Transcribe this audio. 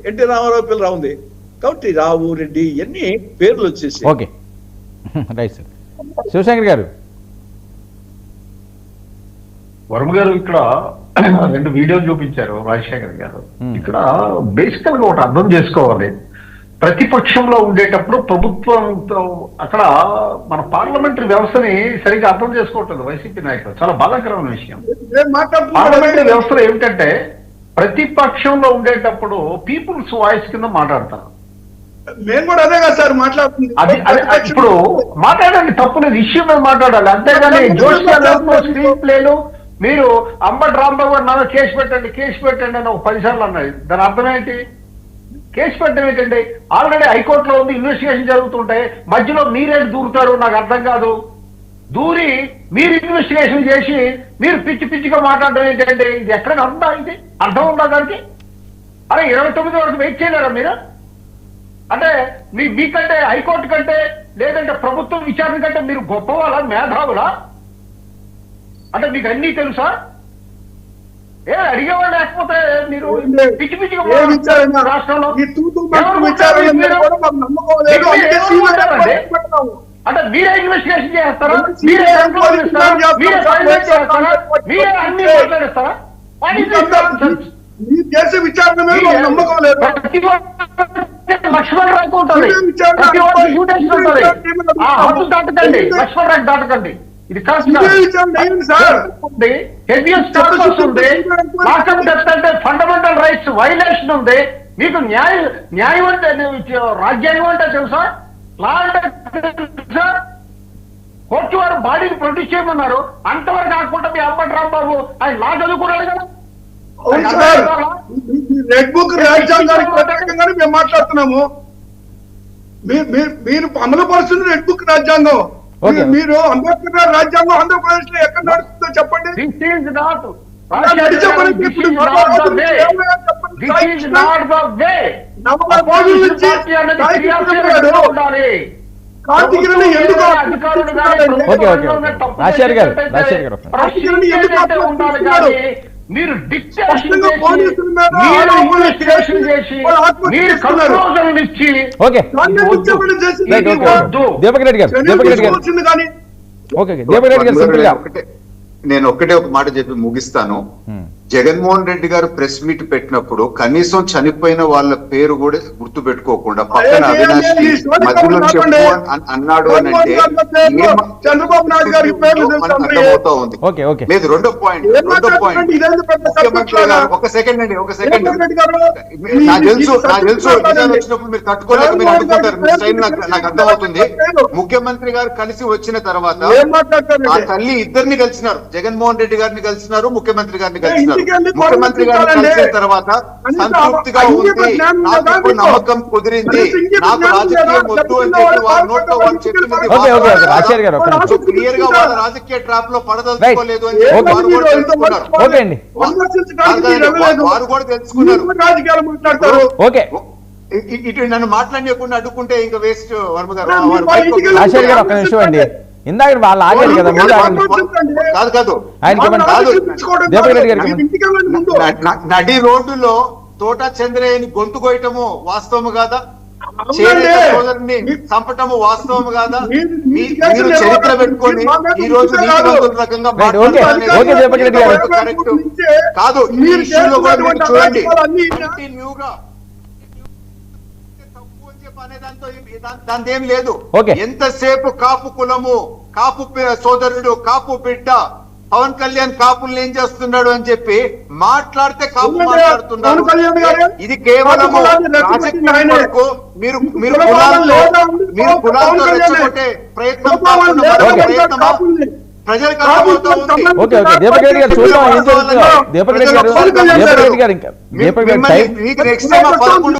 NT Ramarao పిల్ల ఉంది కాబట్టి రావు రెడ్డి ఇవన్నీ పేర్లు వచ్చేసి. Okay right sir. శివశంకర్ గారు. వర్మ గారు ఇక్కడ 2 వీడియోలు చూపించారు రాజశేఖర్ గారు. ఇక్కడ బేసికల్ గా ఒకటి అర్థం చేసుకోవాలి. ప్రతిపక్షంలో ఉండేటప్పుడు ప్రభుత్వంతో అక్కడ మన పార్లమెంటరీ వ్యవస్థని సరిగ్గా అర్థం చేసుకోవట్లేదు వైసీపీ నాయకులు. చాలా బాధాకరమైన విషయం. పార్లమెంటరీ వ్యవస్థలో ఏమిటంటే ప్రతిపక్షంలో ఉండేటప్పుడు పీపుల్స్ వాయిస్ కింద మాట్లాడతారు. మేము కూడా అదే కదా సార్ మాట్లాడుతుంది. ఇప్పుడు మాట్లాడండి, తప్పులేదు, ఇష్యూ మీద మాట్లాడాలి. అంతేగాని జోషియా స్క్రీన్ ప్లేలు మీరు అంబటి రాంబాబు గారు నాన్న కేసు పెట్టండి అని ఒక 10 సార్లు అన్నది. దాని అర్థం ఏంటి? కేసు పెట్టడం ఏంటండి? ఆల్రెడీ హైకోర్టులో ఉంది, ఇన్వెస్టిగేషన్ జరుగుతుంటాయి. మధ్యలో మీరేంటి దూరుతారు? నాకు అర్థం కాదు. దూరి మీరు ఇన్వెస్టిగేషన్ చేసి మీరు పిచ్చిగా మాట్లాడడం ఏంటంటే ఇది ఎక్కడ ఉందా? ఇది అర్థం ఉందా దానికి? అరే 29 వరకు వెయిట్ చేయలేరా మీరు? అంటే మీకంటే హైకోర్టు కంటే లేదంటే ప్రభుత్వం విచారణ కంటే మీరు గొప్పవాళ్ళ, మేధావులా? అంటే మీకు అన్నీ తెలుసా? అడిగేవాళ్ళు లేకపోతే మీరు పిచ్చిగా రాష్ట్రంలో అంటే మీరే ఇన్వెస్టిగేషన్ చేస్తారా? మీరే మీరే ఫైనలైజ్ చేస్తారా? మీరే అన్ని మాట్లాడేస్తారా? లక్ష్మణ్ రాకు ఉంటుంది, ప్రతి ఒక్క యూటెన్స్ ఉంటుంది. హద్దు దాటకండి, లక్ష్మణ్ రాకు దాటకండి. ఇది ఫండమెంటల్ రైట్స్ వైలేషన్ ఉంది. మీకు న్యాయం అంటే రాజ్యాంగం అంటే తెలుసా? లా అంటే తెలుసా? కోర్టు వారు బాడీని ప్రొడ్యూస్ చేయమన్నారు. అంతవరకు కాకుండా మీ అంబటి రాంబాబు ఆయన లా చదువుకున్నాడు కదా. రెడ్ బుక్ రాజ్యాంగానికి వ్యతిరేకంగానే మేము మాట్లాడుతున్నాము. మీరు అమలు పరుస్తుంది రెడ్ బుక్ రాజ్యాంగం. మీరు అంబేద్కర్ గారి రాజ్యాంగం ఆంధ్రప్రదేశ్ లో ఎక్కడ నడుస్తుందో చెప్పండి. మీరు డిక్టేషన్ చేసి మీరు కంట్రోల్ ఇచ్చి నేను ఒక్కటే ఒక మాట చెప్పి ముగిస్తాను. జగన్మోహన్ రెడ్డి గారు ప్రెస్ మీట్ పెట్టినప్పుడు కనీసం చనిపోయిన వాళ్ళ పేరు కూడా గుర్తు పెట్టుకోకుండా పక్కన అవినాష్ మధ్యలో చెప్పు అన్నాడు అని అంటే చంద్రబాబు నాయుడు గారి అర్థమవుతా ఉంది. లేదు, రెండో పాయింట్ ముఖ్యమంత్రి గారు ఒక సెకండ్ నాకు తెలుసు నిజాలు వచ్చినప్పుడు మీరు తట్టుకోలేక మీరు అనుకుంటారు. మీ స్టైల్ నాకు అర్థమవుతుంది. ముఖ్యమంత్రి గారు కలిసి వచ్చిన తర్వాత ఆ తల్లి ఇద్దరిని కలిసినారు, జగన్మోహన్ రెడ్డి గారిని కలిసినారు, ముఖ్యమంత్రి గారిని కలిసినారు. ముఖ్యమంత్రి గారిని కలిసిన తర్వాత సంతృప్తిగా ఉంది, నాకు ఇప్పుడు నమ్మకం కుదిరింది, నాకు రాజకీయం వద్దు అని చెప్పి వారి నోట్లో వారు చెప్పినది క్లియర్ గా వాళ్ళ రాజకీయ ట్రాప్ లో పడదలుచుకోలేదు అని చెప్పి వారు కూడా తెలుసుకున్నారు. ఇటు నన్ను మాట్లాడకుండా అడ్డుకుంటే ఇంకా వేస్ట్. వర్మ గారు ఇందాక వాళ్ళు ఆగారు కదా, కాదు నడి రోడ్డులో తోట చంద్రయ్యని గొంతు కోయటము వాస్తవము కాదా? సోదరుని చంపటము వాస్తవము కాదా? మీరు చరిత్ర పెట్టుకొని ఈ రోజు రకంగా కరెక్ట్ కాదు. ఈ విషయంలో కూడా మీరు చూడండి, న్యూగా దానిదేం లేదు. ఎంతసేపు కాపు కులము, కాపు సోదరుడు, కాపు బిడ్డ, పవన్ కళ్యాణ్ కాపుల్ని ఏం చేస్తున్నాడు అని చెప్పి మాట్లాడితే కాపు మాట్లాడుతున్నారు. ఇది కేవలం రాజకీయాలకు మీరు కులాలతో రెచ్చగొట్టే ప్రయత్నం ప్రజలకు అర్థమవుతూ ఉంది. మీకు నెక్స్ట్ 11